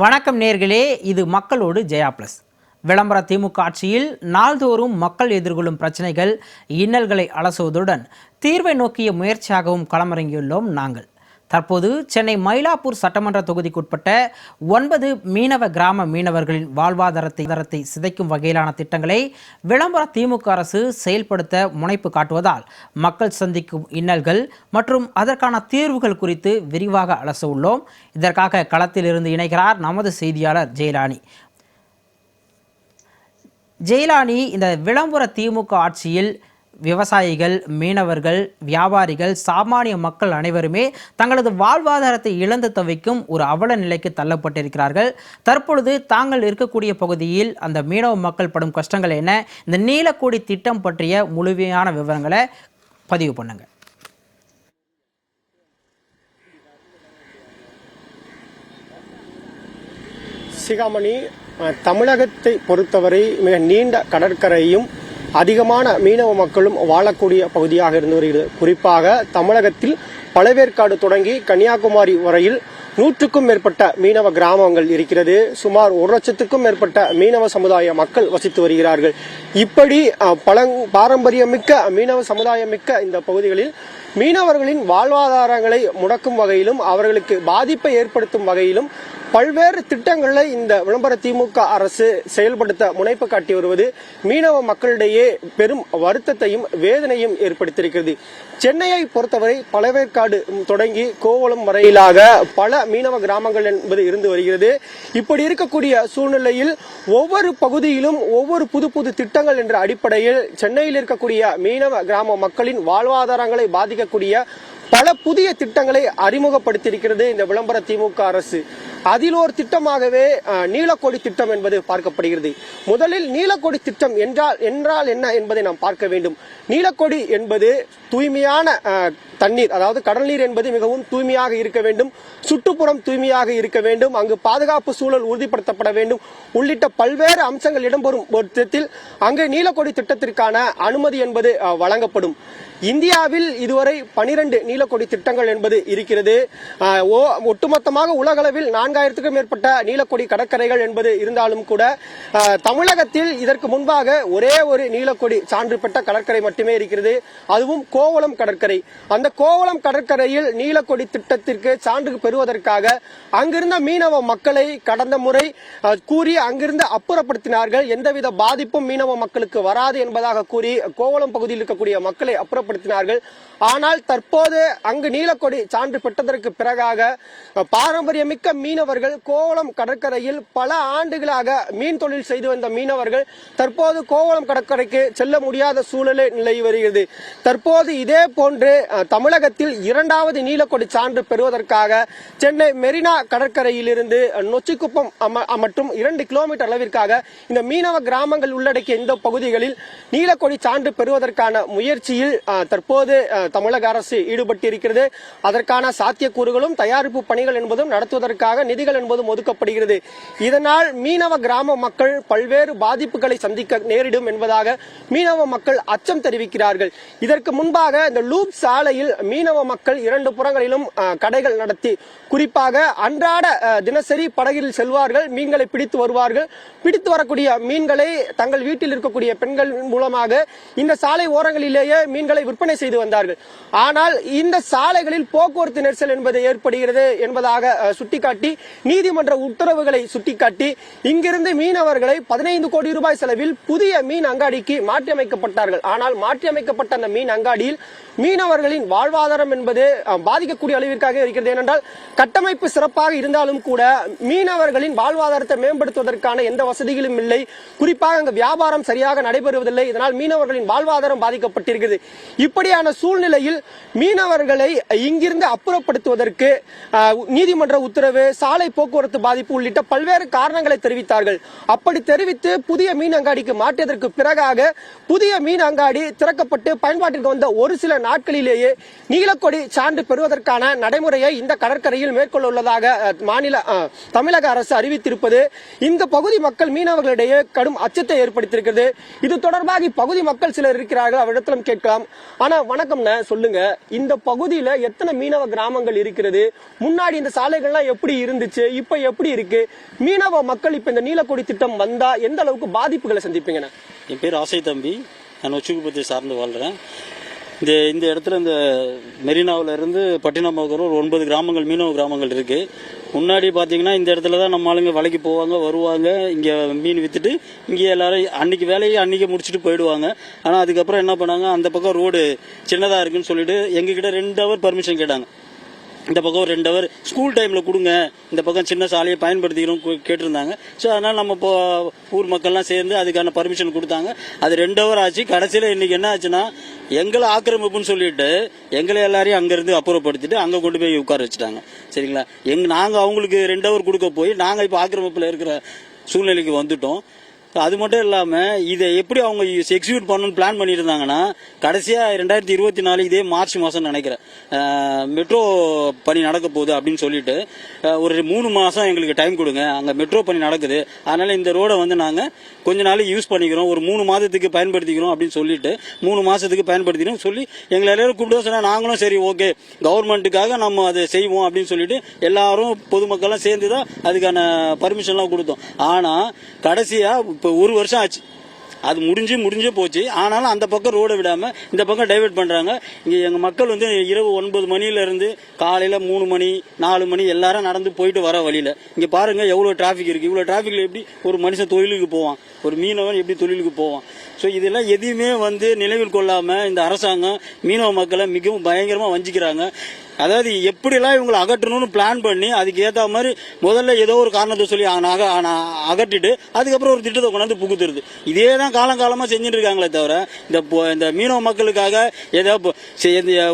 வணக்கம் நேர்களே, இது மக்களோடு ஜெயா பிளஸ். விளம்பர திமுக ஆட்சியில் நாள்தோறும் மக்கள் எதிர்கொள்ளும் பிரச்சனைகள், இன்னல்களை அலசுவதுடன் தீர்வை நோக்கிய முயற்சியாகவும் களமிறங்கியுள்ளோம் நாங்கள். தற்போது சென்னை மயிலாப்பூர் சட்டமன்ற தொகுதிக்குட்பட்ட 9 மீனவ கிராம மீனவர்களின் வாழ்வாதாரத்தை சிதைக்கும் வகையிலான திட்டங்களை விளம்பர திமுக அரசு செயல்படுத்த முனைப்பு காட்டுவதால் மக்கள் சந்திக்கும் இன்னல்கள் மற்றும் அதற்கான தீர்வுகள் குறித்து விரிவாக அலச உள்ளோம். இதற்காக களத்தில் இருந்து இணைகிறார் நமது செய்தியாளர் ஜெயலானி. இந்த விளம்பர திமுக ஆட்சியில் விவசாயிகள், மீனவர்கள், வியாபாரிகள், சாமானிய மக்கள் அனைவருமே தங்களது வாழ்வாதாரத்தை இழந்து தவிக்கும் ஒரு அவல நிலைக்கு தள்ளப்பட்டிருக்கிறார்கள். தற்பொழுது தாங்கள் இருக்கக்கூடிய பகுதியில் அந்த மீனவ மக்கள் படும் கஷ்டங்கள் என்ன, இந்த நீலக்கோடி திட்டம் பற்றிய முழுமையான விவரங்களை பதிவு பண்ணுங்க. சிகாமணி, தமிழகத்தை பொறுத்தவரை மிக நீண்ட கடற்கரையும் அதிகமான மீனவ மக்களும் வாழக்கூடிய பகுதியாக இருந்து வருகிறது. குறிப்பாக தமிழகத்தில் பழவேற்காடு தொடங்கி கன்னியாகுமரி வரையில் 100க்கும் மேற்பட்ட மீனவ கிராமங்கள் இருக்கிறது. சுமார் 1 லட்சத்துக்கும் மேற்பட்ட மீனவ சமுதாய மக்கள் வசித்து வருகிறார்கள். இப்படி பாரம்பரியமிக்க மீனவ சமுதாயமிக்க இந்த பகுதிகளில் மீனவர்களின் வாழ்வாதாரங்களை முடக்கும் வகையிலும் அவர்களுக்கு பாதிப்பை ஏற்படுத்தும் வகையிலும் பல்வேறு திட்டங்களை இந்த விளம்பர திமுக அரசு செயல்படுத்த முனைப்பு காட்டி வருவது மீனவ மக்களிடையே பெரும் வருத்தத்தையும் வேதனையும் ஏற்படுத்தியிருக்கிறது. சென்னையை பொறுத்தவரை பழவேற்காடு தொடங்கி கோவளம் வரையிலாக பல மீனவ கிராமங்கள் என்பது இருந்து வருகிறது. இப்படி இருக்கக்கூடிய சூழ்நிலையில் ஒவ்வொரு பகுதியிலும் ஒவ்வொரு புது திட்டங்கள் என்ற அடிப்படையில் சென்னையில் இருக்கக்கூடிய மீனவ கிராம மக்களின் வாழ்வாதாரங்களை பாதிக்கக்கூடிய பல புதிய திட்டங்களை அறிமுகப்படுத்தியிருக்கிறது இந்த விளம்பர திமுக அரசு. அதில் ஒரு திட்டமாகவே நீலக்கோடி திட்டம் என்பது பார்க்கப்படுகிறது. முதலில் நீலக்கோடி திட்டம் என்றால் என்ன என்பதை நாம் பார்க்க வேண்டும். நீலக்கோடி என்பது தூய்மையான தண்ணீர், அதாவது கடல் நீர் என்பது மிகவும் தூய்மையாக இருக்க வேண்டும், சுற்றுப்புறம் தூய்மையாக இருக்க வேண்டும், அங்கு பாதுகாப்பு சூழல் உறுதிப்படுத்தப்பட வேண்டும் உள்ளிட்ட பல்வேறு அம்சங்கள் இடம்பெறும் பட்சத்தில் அங்கு நீலக்கோடி திட்டத்திற்கான அனுமதி என்பது வழங்கப்படும். இந்தியாவில் இதுவரை 12 நீலக்கோடி திட்டங்கள் என்பது இருக்கிறது. ஒட்டுமொத்தமாக உலகளவில் 4000க்கும் மேற்பட்ட நீலக்கோடி கடற்கரைகள் என்பது இருந்தாலும் கூட தமிழகத்தில் இதற்கு முன்பாக ஒரே ஒரு நீலக்கோடி சான்று பெற்ற கடற்கரை மட்டுமே இருக்கிறது. அதுவும் கோவளம் கடற்கரை. அந்த கோவளம் கடற்கரையில் நீலக்கோடி திட்டத்திற்கு சான்று பெறுவதற்காக அங்கிருந்த மீனவ மக்களை கடந்த முறை கூறி அங்கிருந்து அப்புறப்படுத்தினார்கள். எந்தவித பாதிப்பும் மீனவ மக்களுக்கு வராது என்பதாக கூறி கோவளம் பகுதியில் இருக்கக்கூடிய மக்களை அப்புறப்படுத்தினார்கள். ஆனால் தற்போது அங்கு நீலக்கொடி சான்று பெற்றதற்கு பிறகாக பாரம்பரியமிக்க மீனவர்கள் கோவளம் கடற்கரையில் பல ஆண்டுகளாக மீன் தொழில் செய்து வந்த மீனவர்கள் தற்போது கோவளம் கடற்கரைக்கு செல்ல முடியாத சூழலை நிலவி வருகிறது. தற்போது இதே போன்று தமிழகத்தில் 2வது நீலக்கொடி சான்று பெறுவதற்காக சென்னை மெரினா கடற்கரையில் இருந்து நொச்சிக்குப்பம் மற்றும் 2 கிலோமீட்டர் அளவிற்காக இந்த மீனவ கிராமங்கள் உள்ளடக்கிய இந்த பகுதிகளில் நீலக்கொடி சான்று பெறுவதற்கான முயற்சியில் தற்போது தமிழக அரசு ஈடுபட்டிருக்கிறது. அதற்கான சாத்தியக்கூறுகளும் தயாரிப்பு பணிகள் என்பதும் நடத்துவதற்காக நிதிகள் என்பதும் ஒதுக்கப்படுகிறது. இதனால் மீனவ கிராம மக்கள் பல்வேறு பாதிப்புகளை சந்திக்க நேரிடும் என்பதாக மீனவ மக்கள் அச்சம் தெரிவிக்கிறார்கள். இதற்கு முன்பாக இந்த லூப் சாலையில் மீனவ மக்கள் 2 புறங்களிலும் கடைகள் நடத்தி குறிப்பாக அன்றாட தினசரி படகில் செல்வார்கள், மீன்களை பிடித்து வருவார்கள். பிடித்து வரக்கூடிய மீன்களை தங்கள் வீட்டில் இருக்கக்கூடிய பெண்கள் மூலமாக இந்த சாலை ஓரங்களிலேயே மீன்களை விற்பனை செய்து வந்தார்கள். ஆனால் இந்த சாலைகளில் போக்குவரத்து நெரிசல் என்பது ஏற்படுகிறது என்பதாக சுட்டிக்காட்டி நீதிமன்ற உத்தரவுகளை சுட்டிக்காட்டி இங்கிருந்து மீனவர்களை 15 கோடி ரூபாய் செலவில் புதிய மீன் அங்காடிக்கு மாற்றியமைக்கப்பட்டார்கள். ஆனால் மாற்றியமைக்கப்பட்ட அந்த மீன் அங்காடியில் மீனவர்களின் வாழ்வாதாரம் என்பது பாதிக்கக்கூடிய அளவிற்காக இருக்கிறது. ஏனென்றால் கட்டமைப்பு சிறப்பாக இருந்தாலும் கூட மீனவர்களின் வாழ்வாதாரத்தை மேம்படுத்துவதற்கான எந்த வசதிகளும் இல்லை. குறிப்பாக அங்கு வியாபாரம் சரியாக நடைபெறுவதில்லை. இதனால் மீனவர்களின் வாழ்வாதாரம் பாதிக்கப்பட்டிருக்கிறது. இப்படியான சூழ்நிலையில் மீனவர்களை இங்கிருந்து அப்புறப்படுத்துவதற்கு நீதிமன்ற உத்தரவு, சாலை போக்குவரத்து பாதிப்பு உள்ளிட்ட பல்வேறு காரணங்களை தெரிவித்தார்கள். அப்படி தெரிவித்து புதிய மீன் அங்காடிக்கு மாற்றியதற்கு பிறகாக புதிய மீன் அங்காடி திறக்கப்பட்டு பயன்பாட்டிற்கு வந்த ஒரு சில நாட்களிலேயே நீலக்கொடி சான்று பெறுவதற்கான நடைமுறையை இந்த கடற்கரையில் மேற்கொள்ள உள்ளதாக தமிழக அரசு அறிவித்திருப்பது இந்த பகுதி மக்கள் மீனவர்களிடையே கடும் அச்சத்தை ஏற்படுத்தியிருக்கிறது. இது தொடர்பாக இப்பகுதி மக்கள் சிலர் இருக்கிறார்கள், அவரிடத்திலும் கேட்கலாம். ஆனா வணக்கம்ண்ண, சொல்லுங்க, இந்த பகுதியில எத்தனை மீனவ கிராமங்கள் இருக்கிறது? முன்னாடி இந்த சாலைகள்லாம் எப்படி இருந்தது? இருந்துச்சு, இப்ப எப்படி இருக்கு? மீனவ மக்கள் இப்ப இந்த நீலக்கொடி திட்டம் வந்தா எந்த அளவுக்கு பாதிப்புகளை சந்திப்பீங்கண்ணா? என் பேர் ஆசை தம்பி. நான் நொச்சிக்குப்பத்தை சார்ந்து வாழ்கிறேன். இந்த இடத்துல இந்த மெரினாவில் இருந்து பட்டினமாக்கிற ஒரு 9 கிராமங்கள், மீனவ கிராமங்கள் இருக்கு. முன்னாடி பார்த்தீங்கன்னா இந்த இடத்துல தான் நம்ம ஆளுங்க வலைக்கு போவாங்க, வருவாங்க, இங்கே மீன் வித்துட்டு இங்கே எல்லாரும் அன்னைக்கு வேலையை அன்னைக்கு முடிச்சுட்டு போயிடுவாங்க. ஆனால் அதுக்கப்புறம் என்ன பண்ணாங்க, அந்த பக்கம் ரோடு சின்னதாக இருக்குன்னு சொல்லிட்டு எங்ககிட்ட 2 ஹவர் பர்மிஷன் கேட்டாங்க. இந்த பக்கம் ஒரு 2 ஹவர் ஸ்கூல் டைமில் கொடுங்க, இந்த பக்கம் சின்ன சாலையை பயன்படுத்திக்கிறோம் கேட்டிருந்தாங்க. ஸோ அதனால் நம்ம இப்போ ஊர் மக்கள்லாம் சேர்ந்து அதுக்கான பர்மிஷன் கொடுத்தாங்க. அது 2 ஹவர் ஆச்சு. கடைசியில் இன்னைக்கு என்ன ஆச்சுன்னா, எங்களை ஆக்கிரமிப்புன்னு சொல்லிட்டு எங்களை எல்லாரையும் அங்கேருந்து அப்புறப்படுத்திட்டு அங்கே கொண்டு போய் உட்கார வச்சுட்டாங்க. சரிங்களா? நாங்கள் அவங்களுக்கு 2 ஹவர் கொடுக்க போய் நாங்கள் இப்போ ஆக்கிரமிப்பில் இருக்கிற சூழ்நிலைக்கு வந்துட்டோம். அது மட்டும் இல்லாமல் இதை எப்படி அவங்க எக்ஸிக்யூட் பண்ணணும்னு பிளான் பண்ணியிருந்தாங்கன்னா, கடைசியாக 2024 இதே மார்ச் மாதம் நினைக்கிறேன், மெட்ரோ பணி நடக்க போகுது அப்படின்னு சொல்லிட்டு ஒரு 3 மாதம் எங்களுக்கு டைம் கொடுங்க, அங்கே மெட்ரோ பணி நடக்குது, அதனால் இந்த ரோடை வந்து நாங்கள் கொஞ்ச நாளைக்கு யூஸ் பண்ணிக்கிறோம், ஒரு 3 மாதத்துக்கு பயன்படுத்திக்கிறோம் அப்படின்னு சொல்லிட்டு 3 மாதத்துக்கு பயன்படுத்திக்கிறோம் சொல்லி எங்களை எல்லாரும் கூப்பிட்டு சொன்னால் நாங்களும் சரி ஓகே கவர்மெண்ட்டுக்காக நம்ம அதை செய்வோம் அப்படின்னு சொல்லிட்டு எல்லாரும் பொதுமக்கள்லாம் சேர்ந்து தான் அதுக்கான பர்மிஷன்லாம் கொடுத்தோம். ஆனால் கடைசியாக இப்போ 1 வருஷம் ஆச்சு, அது முடிஞ்சே போச்சு. ஆனாலும் அந்த பக்கம் ரோடை விடாம இந்த பக்கம் டைவர்ட் பண்றாங்க. இங்க எங்க மக்கள் வந்து இரவு 9 மணில இருந்து காலையில 3 மணி 4 மணி எல்லாரும் நடந்து போயிட்டு வர வழியில இங்க பாருங்க எவ்வளவு டிராபிக் இருக்கு. இவ்வளவு டிராபிக்ல எப்படி ஒரு மனுஷன் தொழிலுக்கு போவான், ஒரு மீனவன் எப்படி தொழிலுக்கு போவான்? ஸோ இதெல்லாம் எதையுமே வந்து நினைவில் கொள்ளாம இந்த அரசாங்கம் மீனவ மக்களை மிகவும் பயங்கரமா வஞ்சிக்கிறாங்க. அதாவது எப்படிலாம் இவங்களை அகற்றணும்னு பிளான் பண்ணி அதுக்கு ஏற்ற மாதிரி முதல்ல ஏதோ ஒரு காரணத்தை சொல்லி அகற்றிட்டு அதுக்கப்புறம் ஒரு திட்டத்தை கொண்டாந்து புகுத்துறது. இதே தான் காலங்காலமாக செஞ்சுட்டு இருக்காங்களே தவிர இந்த மீனவ மக்களுக்காக ஏதோ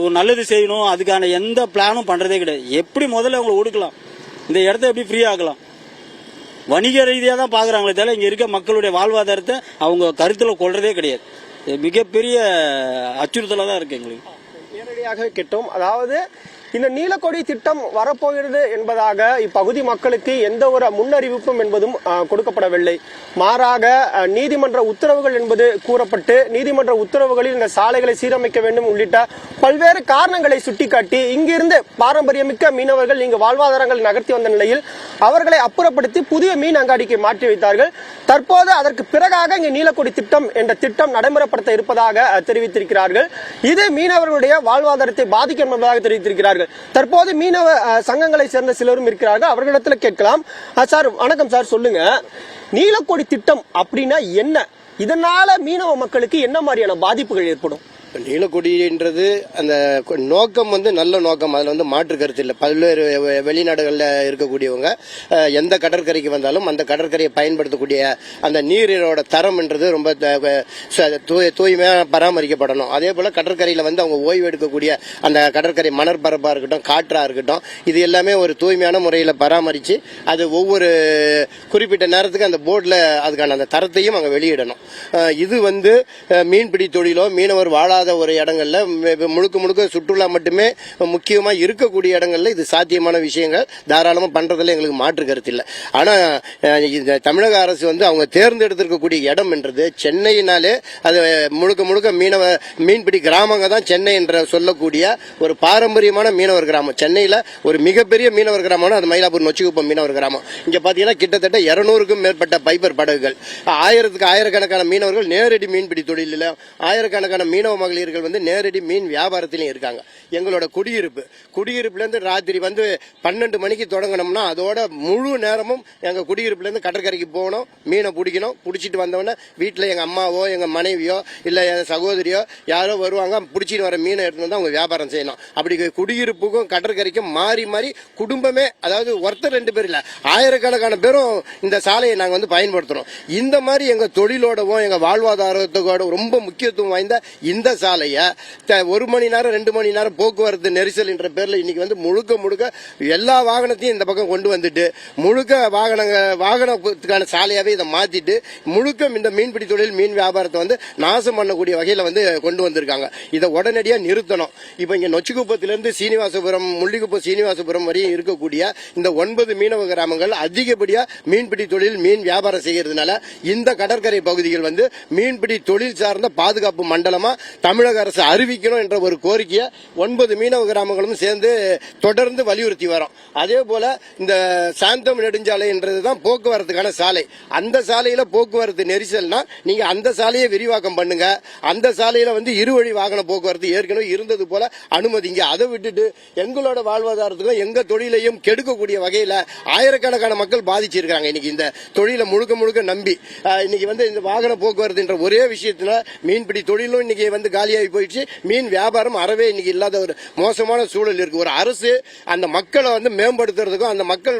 ஒரு நல்லது செய்யணும் அதுக்கான எந்த பிளானும் பண்ணுறதே கிடையாது. எப்படி முதல்ல அவங்களை ஒடுக்கலாம், இந்த இடத்த எப்படி ஃப்ரீ ஆக்கலாம், வணிக ரீதியாக தான் பார்க்குறாங்களே தவிர இங்கே இருக்க மக்களுடைய வாழ்வாதாரத்தை அவங்க கருத்தில் கொள்றதே கிடையாது. மிகப்பெரிய அச்சுறுத்தலாக தான் இருக்கு எங்களுக்கு. நேரடியாக கேட்டோம். அதாவது இந்த நீலக்கொடி திட்டம் வரப்போகிறது என்பதாக இப்பகுதி மக்களுக்கு எந்த ஒரு முன்னறிவிப்பும் என்பதும் கொடுக்கப்படவில்லை. மாறாக நீதிமன்ற உத்தரவுகள் என்பது கூறப்பட்டு நீதிமன்ற உத்தரவுகளில் இந்த சாலைகளை சீரமைக்க வேண்டும் உள்ளிட்ட பல்வேறு காரணங்களை சுட்டிக்காட்டி இங்கிருந்து பாரம்பரியமிக்க மீனவர்கள் இங்கு வாழ்வாதாரங்கள் நகர்த்தி வந்த நிலையில் அவர்களை அப்புறப்படுத்தி புதிய மீன் அங்காடிக்கு மாற்றி வைத்தார்கள். தற்போது அதற்கு பிறகாக இங்கு நீலக்கொடி திட்டம் என்ற திட்டம் நடைமுறைப்படுத்த இருப்பதாக தெரிவித்திருக்கிறார்கள். இது மீனவர்களுடைய வாழ்வாதாரத்தை பாதிக்கும் என்பதாக தெரிவித்திருக்கிறார்கள். தற்போது மீனவ சங்கங்களை சேர்ந்த சிலரும் இருக்கிறார்கள், அவர்களிடத்தில் கேட்கலாம். சார் வணக்கம் சார், சொல்லுங்க, நீலக்கொடி திட்டம் அப்படின்னா என்ன? இதனால மீனவ மக்களுக்கு என்ன மாதிரியான பாதிப்புகள் ஏற்படும்? நீலக்கொடின்றது அந்த நோக்கம் வந்து நல்ல நோக்கம், அதில் வந்து மாற்று கருத்து இல்லை. பல்வேறு வெளிநாடுகளில் இருக்கக்கூடியவங்க எந்த கடற்கரைக்கு வந்தாலும் அந்த கடற்கரையை பயன்படுத்தக்கூடிய அந்த நீரோட தரம்ன்றது ரொம்ப தூய்மையாக பராமரிக்கப்படணும். அதே போல் கடற்கரையில் வந்து அவங்க ஓய்வு எடுக்கக்கூடிய அந்த கடற்கரை மணற்பரப்பாக இருக்கட்டும், காற்றாக இருக்கட்டும், இது எல்லாமே ஒரு தூய்மையான முறையில் பராமரித்து அது ஒவ்வொரு குறிப்பிட்ட நேரத்துக்கு அந்த போர்டில் அதுக்கான அந்த தரத்தையும் அங்கே வெளியிடணும். இது வந்து மீன்பிடி தொழிலோ மீனவர் வாழ ஒரு இடங்கள்ல முழுக்க சுற்றுலா மட்டுமே முக்கியமா இருக்கக்கூடிய இடங்கள்ல இது சாத்தியமான விஷயங்கள் தாராளமா பண்றதுல எங்களுக்கு மாற்று கருத்து இல்லை. ஆனா இந்த தமிழக அரசு வந்து அவங்க தேர்ந்தெடுத்திருக்கக்கூடிய இடம் என்றது சென்னையினாலே அது முழுக்க மீன்பிடி கிராமங்க தான் சென்னை என்ற சொல்லக்கூடிய ஒரு பாரம்பரியமான மீனவர் கிராமம். சென்னையில ஒரு மிகப்பெரிய மீனவர் கிராமம் அது மயிலாப்பூர் நொச்சிக்குப்பம் மீனவர் கிராமம். இங்க பாத்தீங்கன்னா கிட்டத்தட்ட 200க்கும் மேற்பட்ட பைபர் படகுகள், ஆயிரக்கணக்கான மீனவர்கள் நேரடி மீன்பிடி தொழிலில், ஆயிரக்கணக்கான மீனவ மகளிர்கள் வந்து நேரடி மீன் வியாபாரத்திலையும் இருக்காங்க. எங்களோட குடியிருப்புல இருந்து ராத்திரி வந்து 12 மணிக்கு தொடங்கணும்னா அதோட முழு நேரமும் எங்க குடியிருப்புல இருந்து கடற்கரைக்கு போகணும், மீனை பிடிக்கணும். பிடிச்சிட்டு வந்தவொடனே வீட்டுல எங்க அம்மாவோ எங்க மனைவியோ இல்ல என் சகோதரியோ யாரோ வருவாங்க, பிடிச்சிட்டு வர மீனை எடுத்து வந்து அவங்க வியாபாரம் செய்யணும். அப்படி குடியிருப்புக்கும் கடற்கரைக்கும் மாறி குடும்பமே, அதாவது ஒருத்தர் 2 பேர் இல்ல, ஆயிரக்கணக்கான பேரும் இந்த சாலையை நாங்க வந்து பயன்படுத்துறோம். இந்த மாதிரி எங்க தொழிலோடவும் எங்க வாழ்வாதாரத்தோட ரொம்ப முக்கியத்துவம் வாய்ந்த இந்த சாலையை 1 மணி நேரம் 2 மணி நேரம் போக்குவரத்து நெரிசல் என்ற பேர்ல இன்னைக்கு வந்து முழுக்க எல்லா வாகனத்தையும் இந்த பக்கம் கொண்டு வந்துட்டு முழுக்க வாகனத்துக்கான சாலையாவே இதை மாத்திட்டு முழுக்க இந்த மீன்பிடி தொழில் மீன் வியாபாரத்தை வந்து நாசம் பண்ணக்கூடிய வகையில வந்து கொண்டு வந்திருக்காங்க. இதை உடனடியா நிறுத்தணும். இப்ப இங்க நொச்சிக்குப்பத்திலிருந்து சீனிவாசபுரம், முள்ளிக்குப்பம் சீனிவாசபுரம் வரையும் இருக்கக்கூடிய இந்த 9 மீனவ கிராமங்கள் அதிகப்படியா மீன்பிடி தொழில் மீன் வியாபாரம் செய்யறதுனால இந்த கடற்கரை பகுதிகள் வந்து மீன்பிடி தொழில் சார்ந்த பாதுகாப்பு மண்டலமா தமிழக அரசு அறிவிக்கணும் என்ற ஒரு கோரிக்கையை 9 மீனவ கிராமங்களும் சேர்ந்து தொடர்ந்து வலியுறுத்தி வரோம். அதே போல இந்த சாந்தம் நெடுஞ்சாலை என்றதுதான் போக்குவரத்துக்கான சாலை. அந்த சாலையில போக்குவரத்து நெரிசல்னா நீங்க அந்த சாலையை விரிவாக்கம் பண்ணுங்க. அந்த சாலையில இருவழி வாகன போக்குவரத்து ஏற்கனவே இருந்தது போல அனுமதிங்க. அதை விட்டுட்டு எங்களோட வாழ்வாதாரத்துக்கும் எங்க தொழிலையும் கெடுக்கக்கூடிய வகையில ஆயிரக்கணக்கான மக்கள் பாதிச்சிருக்காங்க. இன்னைக்கு இந்த தொழிலை முழுக்க முழுக்க நம்பி இன்னைக்கு இந்த வாகன போக்குவரத்து என்ற ஒரே விஷயத்துல மீன்பிடி தொழிலும் இன்னைக்கு காலியாகி போயிடுச்சு. மீன் வியாபாரம் அறவே இன்னைக்கு இல்லாத ஒரு மோசமான சூழல் இருக்கு. ஒரு அரசு அந்த மக்களை மேம்படுத்துறதுக்கும் அந்த மக்கள்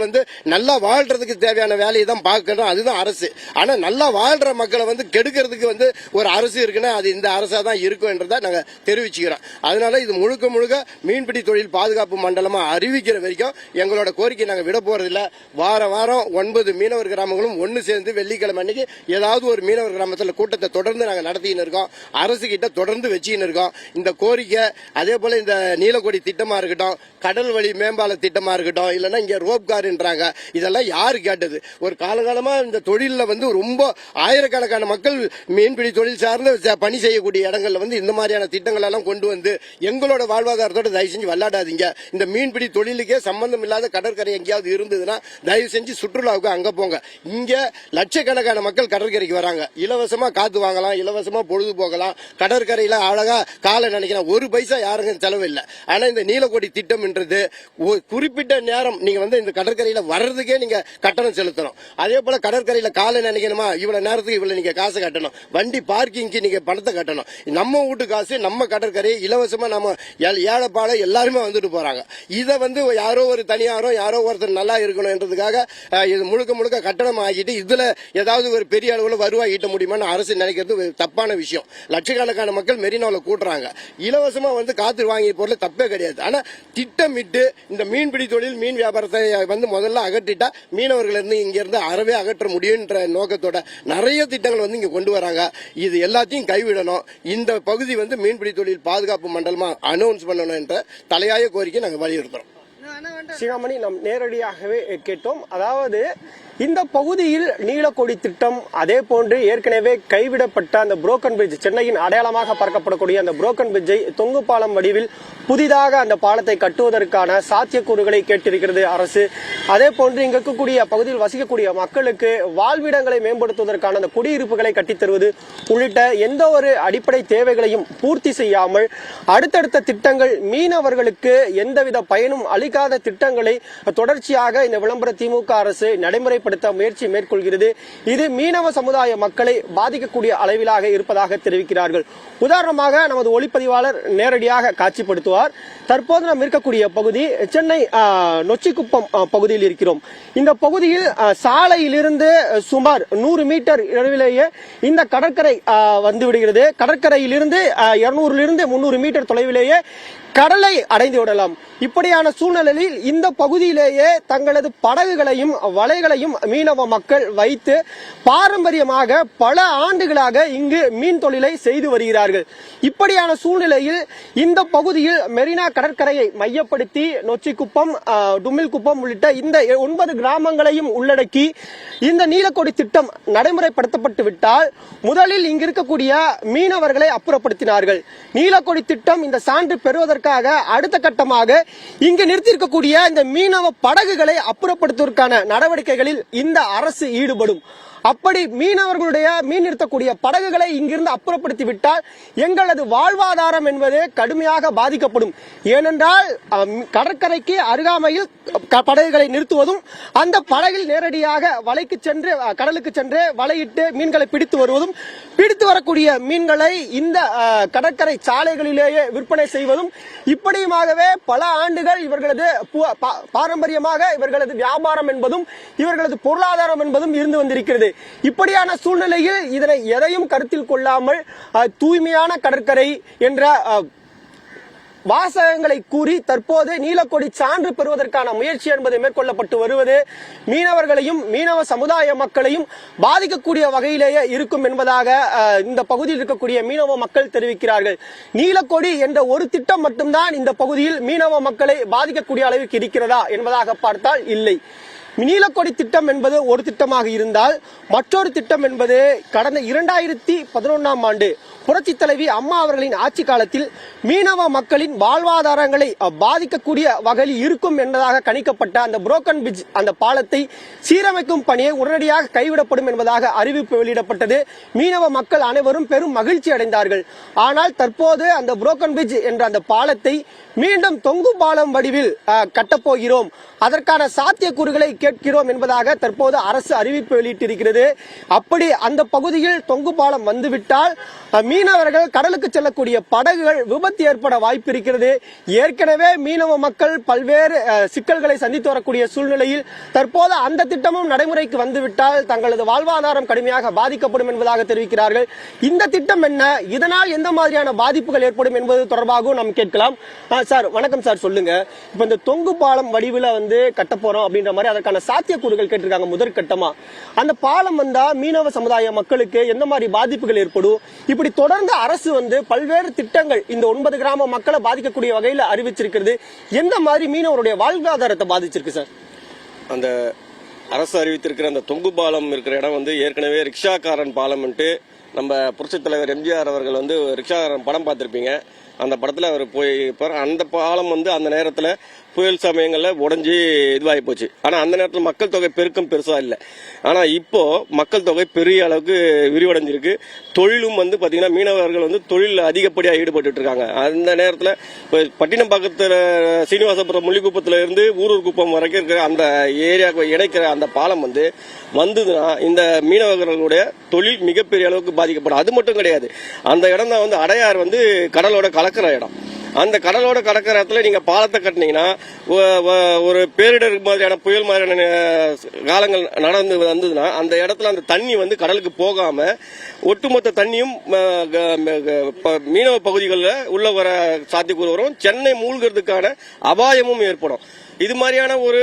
நல்லா வாழ்றதுக்கு தேவையான வேலையை தான் பார்க்கணும். அதுதான் அரசு. ஆனா நல்லா வாழ்ற மக்களை கெடுக்கிறதுக்கு ஒரு அரசு இருக்குன்னா அது இந்த அரசா தான் இருக்கும் என்றதை நாங்க தெரிவிச்சுக்கிறோம். அதனால இது முழுக்க முழுக்க மீன்பிடி தொழில் பாதுகாப்பு மண்டலமா அறிவிக்கிற வரைக்கும் எங்களோட கோரிக்கை நாங்க விட போறதில்ல. வாரம் 9 மீனவர் கிராமங்களும் ஒன்னு சேர்ந்து வெள்ளிக்கிழமை அன்னைக்கு ஏதாவது ஒரு மீனவர் கிராமத்தில் கூட்டத்தை தொடர்ந்து நாங்க நடத்தின்னு இருக்கோம். அரசு கிட்ட தொடர்ந்து வச்சுன்னு இருக்கோம் இந்த கோரிக்கை. அதே போல இந்த நீலக்கொடி திட்டமா இருக்கட்டும், கடல் வழி மேம்பால திட்டமா இருக்கட்டும், இல்லைன்னா இங்க ரோப் கார்ன்றாங்க, இதெல்லாம் யாரு கேட்டது? ஒரு காலகாலமா இந்த தொழில ரொம்ப ஆயிரக்கணக்கான மக்கள் மீன்பிடி தொழில் சார்ந்த பணி செய்யக்கூடிய இடங்கள்ல இந்த மாதிரியான திட்டங்கள் எல்லாம் கொண்டு எங்களோட வாழ்வாதாரத்தோட தயவு செஞ்சு விளையாடாதீங்க. இந்த மீன்பிடி தொழிலுக்கே சம்பந்தம் இல்லாத கடற்கரை எங்கேயாவது இருந்ததுன்னா தயவு செஞ்சு சுற்றுலாவுக்கு அங்க போங்க. இங்க லட்சக்கணக்கான மக்கள் கடற்கரைக்கு வராங்க. இலவசமா காத்து வாங்கலாம், இலவசமா பொழுது போகலாம், கடற்கரையில அழகா காலை நினைக்கலாம். ஒரு பைசா யாருக்கும் செலவில்லை. ஆனா இந்த நீலக்கொடி திட்டம் என்றது குறிப்பிட்ட நேரம் நீங்க இந்த கடற்கரையில வர்றதுக்கே நீங்க கட்டணம் செலுத்தணும். அதே போல கடற்கரையில காலை நினைக்கணுமா, இவ்வளவு நேரத்துக்கு இவ்வளவு நீங்க காசு கட்டணும். வண்டி பார்க்கிங்க்கு நீங்க பணத்தை கட்டணும். நம்ம வீட்டு காசு நம்ம கடற்கரை இலவசமா நம்ம ஏழைப்பாளை எல்லாருமே வந்துட்டு போறாங்க. இதை யாரோ ஒரு தனியாரோ யாரோ ஒருத்தர் நல்லா இருக்கணும் என்றதுக்காக இது முழுக்க முழுக்க கட்டணம் ஆகிட்டு இதுல ஏதாவது ஒரு பெரிய அளவுல வருவாய் ஈட்ட முடியுமான்னு அரசு நினைக்கிறது தப்பான விஷயம். லட்சக்கணக்கான மக்கள் மெரினாவில் கூட்டுறாங்க. இலவசமா காத்து வாங்கி போறதுல தப்பே கிடையாது. ஆனா திட்டமிட்டு இந்த மீன்பிடி தொழில் மீன் வியாபாரத்தை முதல்ல அகற்றிட்டா மீனவர்கள் இங்க இருந்து அறவே அகற்ற முடியும்ன்ற நோக்கத்தோட நிறைய திட்டங்கள் இங்க கொண்டு வராங்க. இது எல்லாத்தையும் கைவிடணும். இந்த பகுதி மீன்பிடி தொழில் பாதுகாப்பு மண்டலமா அனௌன்ஸ் பண்ணணும் என்ற தலையாய கோரிக்கை நாங்கள் வலியுறுத்துறோம். சிகாமணி, நாம் நேரடியாகவே கேட்டோம். அதாவது இந்த பகுதியில் நீலக்கொடி திட்டம், அதே போன்று ஏற்கனவே கைவிடப்பட்ட அந்த புரோக்கன் பிரிட்ஜ், சென்னையின் அடையாளமாக பார்க்கப்படக்கூடிய அந்த புரோக்கன் பிரிட்ஜை தொங்கு பாலம் வடிவில் புதிதாக அந்த பாலத்தை கட்டுவதற்கான சாத்தியக்கூறுகளை கேட்டிருக்கிறது அரசு. அதே போன்று இங்க இருக்கக்கூடிய பகுதியில் வசிக்கக்கூடிய மக்களுக்கு வாழ்விடங்களை மேம்படுத்துவதற்கான அந்த குடியிருப்புகளை கட்டித்தருவது உள்ளிட்ட எந்த ஒரு அடிப்படை தேவைகளையும் பூர்த்தி செய்யாமல் அடுத்தடுத்த திட்டங்கள் மீனவர்களுக்கு எந்தவித பயனும் அளிக்காத திட்டங்களை தொடர்ச்சியாக இந்த விளம்பர திமுக அரசு நடைமுறைப்படுத்த முயற்சி மேற்கொள்கிறது. இது மீனவ சமுதாய மக்களை பாதிக்கக்கூடிய அளவிலாக இருப்பதாக தெரிவிக்கிறார்கள். உதாரணமாக நமது ஒளிப்பதிவாளர் நேரடியாக காட்சிப்படுத்துவார். தற்போது நாம் இருக்கக்கூடிய பகுதி சென்னை நொச்சிக்குப்பம் பகுதியில் இருக்கிறோம். இந்த பகுதியில் சாலையிலிருந்து சுமார் 100 மீட்டர் அளவிலேயே இந்த கடற்கரை வந்துவிடுகிறது. கடற்கரையிலிருந்து 200 300 மீட்டர் தொலைவிலேயே கடலை அடைந்து விடலாம். இப்படியான சூழ்நிலையில் இந்த பகுதியிலேயே தங்களது படகுகளையும் வலைகளையும் மீனவ மக்கள் வைத்து பாரம்பரியமாக பல ஆண்டுகளாக இங்கு மீன் தொழிலை செய்து வருகிறார்கள். இப்படியான சூழ்நிலையில் இந்த பகுதியில் மெரினா கடற்கரையை மையப்படுத்தி நொச்சிக்குப்பம், டுமில்குப்பம் உள்ளிட்ட இந்த 9 கிராமங்களையும் உள்ளடக்கி இந்த நீலக்கொடி திட்டம் நடைமுறைப்படுத்தப்பட்டு விட்டால் முதலில் இங்கு இருக்கக்கூடிய மீனவர்களை அப்புறப்படுத்தினார்கள். நீலக்கொடி திட்டம் இந்த சான்று பெறுவதற்காக அடுத்த கட்டமாக இங்கு நிறுத்தியிருக்கக்கூடிய இந்த மீனவ படகுகளை அப்புறப்படுத்துவதற்கான நடவடிக்கைகளில் இந்த அரசு ஈடுபடும். அப்படி மீனவர்களுடைய மீன் நிறுத்தக்கூடிய படகுகளை இங்கிருந்து அப்புறப்படுத்தி விட்டால் எங்களது வாழ்வாதாரம் என்பது கடுமையாக பாதிக்கப்படும். ஏனென்றால் கடற்கரைக்கு அருகாமையில் படகுகளை நிறுத்துவதும் அந்த படகில் நேரடியாக வலைக்கு சென்று கடலுக்கு சென்று வலையிட்டு மீன்களை பிடித்து வருவதும், பிடித்து வரக்கூடிய மீன்களை இந்த கடற்கரை சாலைகளிலேயே விற்பனை செய்வதும், இப்படியுமாகவே பல ஆண்டுகள் இவர்களது பாரம்பரியமாக இவர்களது வியாபாரம் என்பதும் இவர்களது பொருளாதாரம் என்பதும் இருந்து வந்திருக்கிறது. இப்படியான சூழ்நிலையில் இதனை எதையும் கருத்தில் கொள்ளாமல் தூய்மையான கடற்கரை என்ற வாசகங்களை கூறி தற்போது நீலக்கொடி சான்று பெறுவதற்கான முயற்சி என்பது மேற்கொள்ளப்பட்டு வருவது மீனவர்களையும் மீனவ சமுதாய மக்களையும் பாதிக்கக்கூடிய வகையிலேயே இருக்கும் என்பதாக இந்த பகுதியில் இருக்கக்கூடிய மீனவ மக்கள் தெரிவிக்கிறார்கள். நீலக்கொடி என்ற ஒரு திட்டம் மட்டும்தான் இந்த பகுதியில் மீனவ மக்களை பாதிக்கக்கூடிய அளவிற்கு இருக்கிறதா என்பதாக பார்த்தால் இல்லை. நீலக்கொடி திட்டம் என்பது ஒரு திட்டமாக இருந்தால் மற்றொரு திட்டம் என்பது கடந்த 2011ஆம் ஆண்டு புரட்சி தலைவி அம்மா அவர்களின் ஆட்சி காலத்தில் மீனவ மக்களின் வாழ்வாதாரங்களை பாதிக்கக்கூடிய வகையில் இருக்கும் என்பதாக கணிக்கப்பட்ட அந்த புரோக்கன் பிரிட்ஜ் அந்த பாலத்தை சீரமைக்கும் பணியை உடனடியாக கைவிடப்படும் என்பதாக அறிவிப்பு வெளியிடப்பட்டது. மீனவ மக்கள் அனைவரும் பெரும் மகிழ்ச்சி அடைந்தார்கள். ஆனால் தற்போது அந்த புரோக்கன் பிரிட்ஜ் என்ற அந்த பாலத்தை மீண்டும் தொங்கு பாலம் வடிவில் கட்டப்போகிறோம், அதற்கான சாத்தியக்கூறுகளை கேட்கிறோம் என்பதாக தற்போது அரசு அறிவிப்பு வெளியிட்டிருக்கிறது. அப்படி அந்த பகுதியில் தொங்கு பாலம் வந்துவிட்டால் மீனவர்கள் கடலுக்கு செல்லக்கூடிய படகுகள் விபத்து ஏற்பட வாய்ப்பு இருக்கிறது. ஏற்கனவே மீனவ மக்கள் பல்வேறு சிக்கல்களை சந்தித்து வரக்கூடிய சூழ்நிலையில் தற்போது அந்த திட்டமும் நடைமுறைக்கு வந்துவிட்டால் தங்களது வாழ்வாதாரம் கடுமையாக பாதிக்கப்படும் என்பதாக தெரிவிக்கிறார்கள். இந்த திட்டம் என்ன, இதனால் எந்த மாதிரியான பாதிப்புகள் ஏற்படும் என்பது தொடர்பாகவும் நாம் கேட்கலாம். சார் வணக்கம் சார், சொல்லுங்க. இப்ப இந்த தொங்கு பாலம் வடிவில் கட்ட போறோம் அப்படின்ற மாதிரி அதற்கான சாத்தியக்கூறுகள் கேட்டிருக்காங்க. முதற்கட்டமா அந்த பாலம் வந்தா மீனவ சமுதாய மக்களுக்கு எந்த மாதிரி பாதிப்புகள் ஏற்படும்? இப்படி தொடர்ந்து அரசு பல்வேறு திட்டங்கள் இந்த 9 கிராம மக்களை பாதிக்கக்கூடிய வகையில் அறிவிச்சிருக்கிறது. எந்த மாதிரி மீனவருடைய வாழ்வாதாரத்தை பாதிச்சிருக்கு சார்? அந்த அரசு அறிவித்திருக்கிற அந்த தொங்கு பாலம் இருக்கிற இடம் ஏற்கனவே ரிக்ஷாக்காரன் பாலம். நம்ம புரட்சித் தலைவர் எம்ஜிஆர் அவர்கள் ரிக்ஷாக்காரன் படம் பார்த்திருப்பீங்க. அந்த படத்துல அவர் போய் அந்த பாலம் அந்த நேரத்துல புயல் சமயங்கள்ல உடஞ்சி இதுவாகி போச்சு. ஆனா அந்த நேரத்தில் மக்கள் தொகை பெருக்கம் பெருசா இல்லை. ஆனா இப்போ மக்கள் தொகை பெரிய அளவுக்கு விரிவடைஞ்சிருக்கு. தொழிலும் பாத்தீங்கன்னா மீனவர்கள் தொழில் அதிகப்படியா ஈடுபட்டு இருக்காங்க. அந்த நேரத்துல பட்டினப்பாக்கத்துல சீனிவாசபுரம் முள்ளிக்குப்பத்துல இருந்து ஊரூர் குப்பம் வரைக்கும் இருக்கிற அந்த ஏரியாவை இணைக்கிற அந்த பாலம் வந்ததுன்னா இந்த மீனவர்களுடைய தொழில் மிகப்பெரிய அளவுக்கு பாதிக்கப்படும். அது மட்டும் கிடையாது, அந்த இடம் தான் அடையார் கடலோட கலக்கிற இடம். அந்த கடலோட கடற்கரை இடத்துல நீங்க பாலத்தை கட்டினீங்கன்னா ஒரு பேரிடர் மாதிரியான புயல் மாதிரியான காலங்கள் நடந்து வந்ததுன்னா அந்த இடத்துல அந்த தண்ணி கடலுக்கு போகாம ஒட்டுமொத்த தண்ணியும் மீனவ பகுதிகளில் உள்ள வர சாத்தியக்கூறு வரும். சென்னை மூழ்கிறதுக்கான அபாயமும் ஏற்படும். இது மாதிரியான ஒரு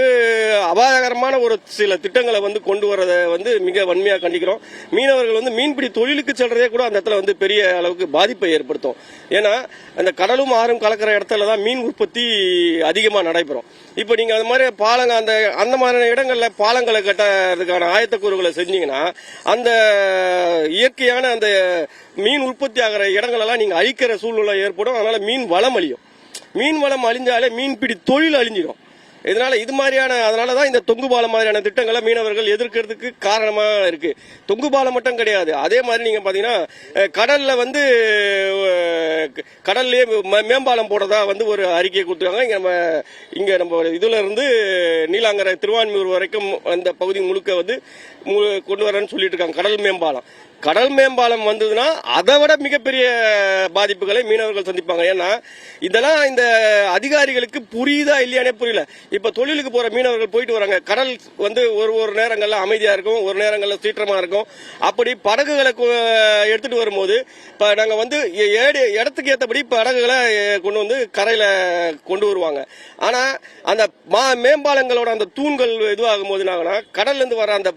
அபாயகரமான ஒரு சில திட்டங்களை கொண்டு வரதை மிக வன்மையாக கண்டிக்கிறோம். மீனவர்கள் மீன்பிடி தொழிலுக்கு செல்றதே கூட அந்த இடத்துல பெரிய அளவுக்கு பாதிப்பை ஏற்படுத்தும். ஏன்னா அந்த கடலும் ஆறும் கலக்கிற இடத்துல தான் மீன் உற்பத்தி அதிகமாக நடைபெறும். இப்போ நீங்க அது மாதிரி பாலங்க அந்த மாதிரியான இடங்கள்ல பாலங்களை கட்டுறதுக்கான ஆயத்தக்கூறுகளை செஞ்சீங்கன்னா அந்த இயற்கையான அந்த மீன் உற்பத்தி ஆகிற இடங்களெல்லாம் நீங்க அழிக்கிற சூழ்நிலை ஏற்படும். அதனால மீன் வளம் அழியும். மீன் வளம் அழிஞ்சாலே மீன்பிடி தொழில் அழிஞ்சிடும். அதனாலதான் இந்த தொங்கு பாலம் மாதிரியான திட்டங்களை மீனவர்கள் எதிர்க்கிறதுக்கு காரணமா இருக்கு. தொங்கு பாலம் மட்டும் கிடையாது, அதே மாதிரி நீங்க பாத்தீங்கன்னா கடல்ல கடல்லே மேம்பாலம் போடுறதா ஒரு அறிக்கையை கொடுத்துருக்காங்க. இங்க நம்ம இதுல இருந்து நீலாங்கரை திருவான்மியூர் வரைக்கும் அந்த பகுதி முழுக்க கொண்டு வரேன்னு சொல்லிட்டு இருக்காங்க. கடல் மேம்பாலம் வந்ததுன்னா அதை விட மிகப்பெரிய பாதிப்புகளை மீனவர்கள் சந்திப்பாங்க. ஏன்னா இதெல்லாம் இந்த அதிகாரிகளுக்கு புரியுதா இல்லையானே புரியல. இப்ப தொழிலுக்கு போற மீனவர்கள் போயிட்டு வராங்க. கடல் ஒரு நேரங்கள்ல அமைதியா இருக்கும், ஒரு நேரங்கள்ல சீற்றமா இருக்கும். அப்படி படகுகளை எடுத்துட்டு வரும்போது இப்ப நாங்க இடத்துக்கு ஏற்றபடி படகுகளை கொண்டு கரையில கொண்டு வருவாங்க. ஆனா அந்த மேம்பாலங்களோட அந்த தூண்கள் இதுவாகும் போது கடல்ல இருந்து வர அந்த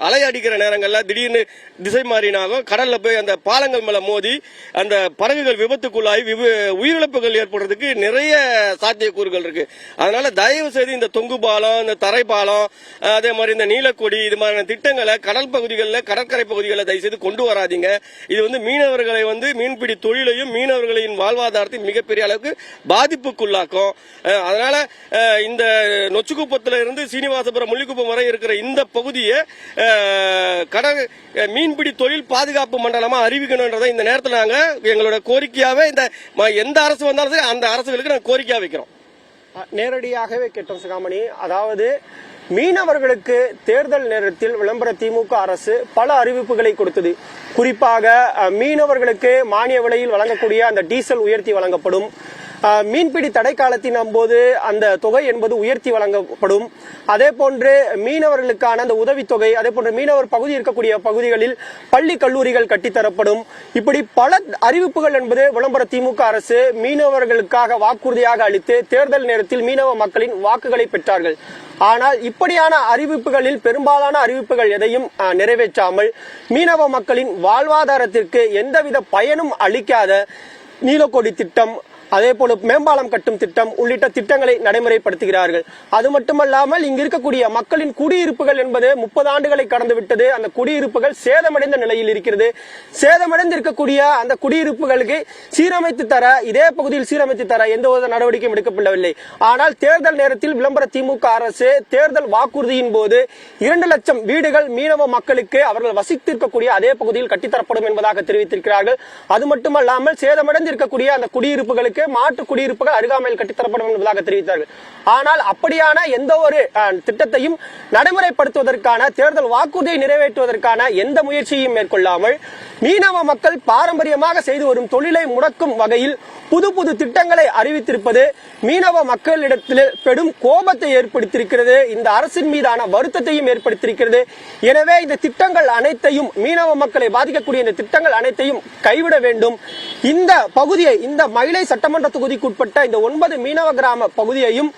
அலை அடிக்கிற நேரங்கள்ல திடீர்னு திசை மாறினாகும். கடல்ல போய் அந்த பாலங்கள் மேல மோதி அந்த படகுகள் விபத்துக்குள்ளாகி உயிரிழப்புகள் ஏற்படுறதுக்கு நிறைய சாத்தியக்கூறுகள் இருக்கு. அதனால தயவு செய்து இந்த தொங்கு பாலம், இந்த தரை பாலம், அதே மாதிரி இந்த நீலக்கொடி இது மாதிரியான திட்டங்களை கடல் பகுதிகளில் கடற்கரை பகுதிகளில் தயவு செய்து கொண்டு வராதீங்க. இது மீனவர்களை மீன்பிடி தொழிலையும் மீனவர்களின் வாழ்வாதாரத்தையும் மிகப்பெரிய அளவுக்கு பாதிப்புக்குள்ளாக்கும். அதனால இந்த நொச்சிக்குப்பத்துல இருந்து சீனிவாசபுரம் முள்ளிக்குப்பம் வரை இருக்கிற இந்த பகுதியை மீன்பிடி தொழில் பாதுகாப்பு மண்டலமா அறிவிக்கணும்ன்றதை இந்த நேரத்தில் நாங்க எங்களோட கோரிக்கையாவே எந்த அரசு வந்தாலும் சரி அந்த அரசுகளுக்கு நாங்க கோரிக்கையா வைக்கிறோம். நேரடியாகவே கேட்டோம் சிகாமணி. அதாவது மீனவர்களுக்கு தேர்தல் நேரத்தில் விளம்பர திமுக அரசு பல அறிவிப்புகளை கொடுத்தது. குறிப்பாக மீனவர்களுக்கு மானிய விலையில் வழங்கக்கூடிய அந்த டீசல் உயர்த்தி வழங்கப்படும். மீன்பிடி தடை காலத்தின் போது அந்த தொகை என்பது உயர்த்தி வழங்கப்படும். அதே போன்று மீனவர்களுக்கான அந்த உதவித்தொகை, அதே போன்று மீனவர் பகுதி இருக்கக்கூடிய பகுதிகளில் பள்ளி கல்லூரிகள் கட்டித்தரப்படும். இப்படி பல அறிவிப்புகள் என்பது விளம்பர திமுக அரசு மீனவர்களுக்காக வாக்குறுதியாக அளித்து தேர்தல் நேரத்தில் மீனவ மக்களின் வாக்குகளை பெற்றார்கள். ஆனால் இப்படியான அறிவிப்புகளில் பெரும்பாலான அறிவிப்புகள் எதையும் நிறைவேற்றாமல் மீனவ மக்களின் வாழ்வாதாரத்திற்கு எந்தவித பயனும் அளிக்காத நீலக்கொடி திட்டம், அதே போல மேம்பாலம் கட்டும் திட்டம் உள்ளிட்ட திட்டங்களை நடைமுறைப்படுத்துகிறார்கள். அது மட்டுமல்லாமல் இங்கு இருக்கக்கூடிய மக்களின் குடியிருப்புகள் என்பது 30 ஆண்டுகளை கடந்து விட்டது. அந்த குடியிருப்புகள் சேதமடைந்த நிலையில் இருக்கிறது. சேதமடைந்து இருக்கக்கூடிய அந்த குடியிருப்புகளுக்கு சீரமைத்து தர, இதே பகுதியில் சீரமைத்து தர எந்த ஒரு நடவடிக்கையும் எடுக்கப்படவில்லை. ஆனால் தேர்தல் நேரத்தில் விளம்பர திமுக அரசு தேர்தல் வாக்குறுதியின் போது 2 லட்சம் வீடுகள் மீனவ மக்களுக்கு அவர்கள் வசித்திருக்கக்கூடிய அதே பகுதியில் கட்டித்தரப்படும் என்பதாக தெரிவித்திருக்கிறார்கள். அது மட்டுமல்லாமல் சேதமடைந்து இருக்கக்கூடிய அந்த குடியிருப்புகளுக்கு மாற்று குடியிருப்புகள் அருகாமையில் கட்டித்தரப்படும் என்பதாக தெரிவித்தார்கள். ஆனால் அப்படியான எந்த ஒரு திட்டத்தையும் நடைமுறைப்படுத்துவதற்கான, தேர்தல் வாக்குறுதியை நிறைவேற்றுவதற்கான எந்த முயற்சியையும் மேற்கொள்ளாமல் மீனவ மக்கள் பாரம்பரியமாக செய்து வரும் தொழிலை முடக்கும் வகையில் புது புது திட்டங்களை அறிவித்திருப்பது மீனவ மக்களிடத்தில் பெரும் கோபத்தை ஏற்படுத்தியிருக்கிறது. இந்த அரசின் மீதான வருத்தத்தையும் ஏற்படுத்தியிருக்கிறது. எனவே இந்த திட்டங்கள் அனைத்தையும், மீனவ மக்களை பாதிக்கக்கூடிய இந்த திட்டங்கள் அனைத்தையும் கைவிட வேண்டும். இந்த பகுதியை, இந்த மயிலை சட்டமன்ற தொகுதிக்குட்பட்ட இந்த 9 மீனவ கிராம பகுதியையும்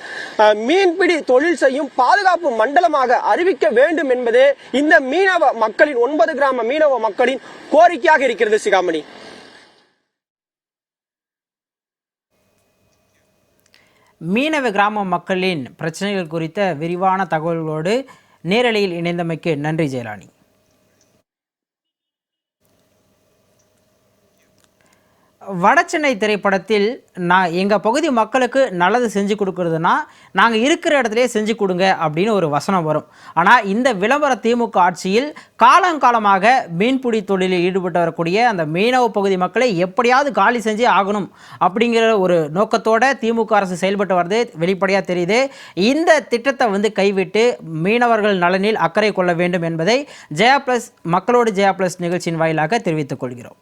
மீன்பிடி தொழில் செய்யும் பாதுகாப்பு மண்டலமாக அறிவிக்க வேண்டும் என்பதே இந்த மீனவ மக்களின், 9 கிராம மீனவ மக்களின் கோரிக்கையாக இருக்கிறது. சிகாமணி, மீனவ கிராம மக்களின் பிரச்சனைகள் குறித்த விரிவான தகவல்களோடு நேரலையில் இணைந்தமைக்கு நன்றி ஜெயராணி. வடசென்னை திரைப்படத்தில் எங்கள் பகுதி மக்களுக்கு நல்லது செஞ்சு கொடுக்குறதுனா நாங்கள் இருக்கிற இடத்துலையே செஞ்சு கொடுங்க அப்படின்னு ஒரு வசனம் வரும். ஆனால் இந்த விளம்பர திமுக ஆட்சியில் காலங்காலமாக மீன்பிடி தொழிலில் ஈடுபட்டு வரக்கூடிய அந்த மீனவ பகுதி மக்களை எப்படியாவது காலி செஞ்சு ஆகணும் அப்படிங்கிற ஒரு நோக்கத்தோட திமுக அரசு செயல்பட்டு வருது வெளிப்படையாக தெரியுது. இந்த திட்டத்தை கைவிட்டு மீனவர்கள் நலனில் அக்கறை கொள்ள வேண்டும் என்பதை ஜெயா பிளஸ் மக்களோடு ஜெயா பிளஸ் நிகழ்ச்சியின் வாயிலாக தெரிவித்துக் கொள்கிறோம்.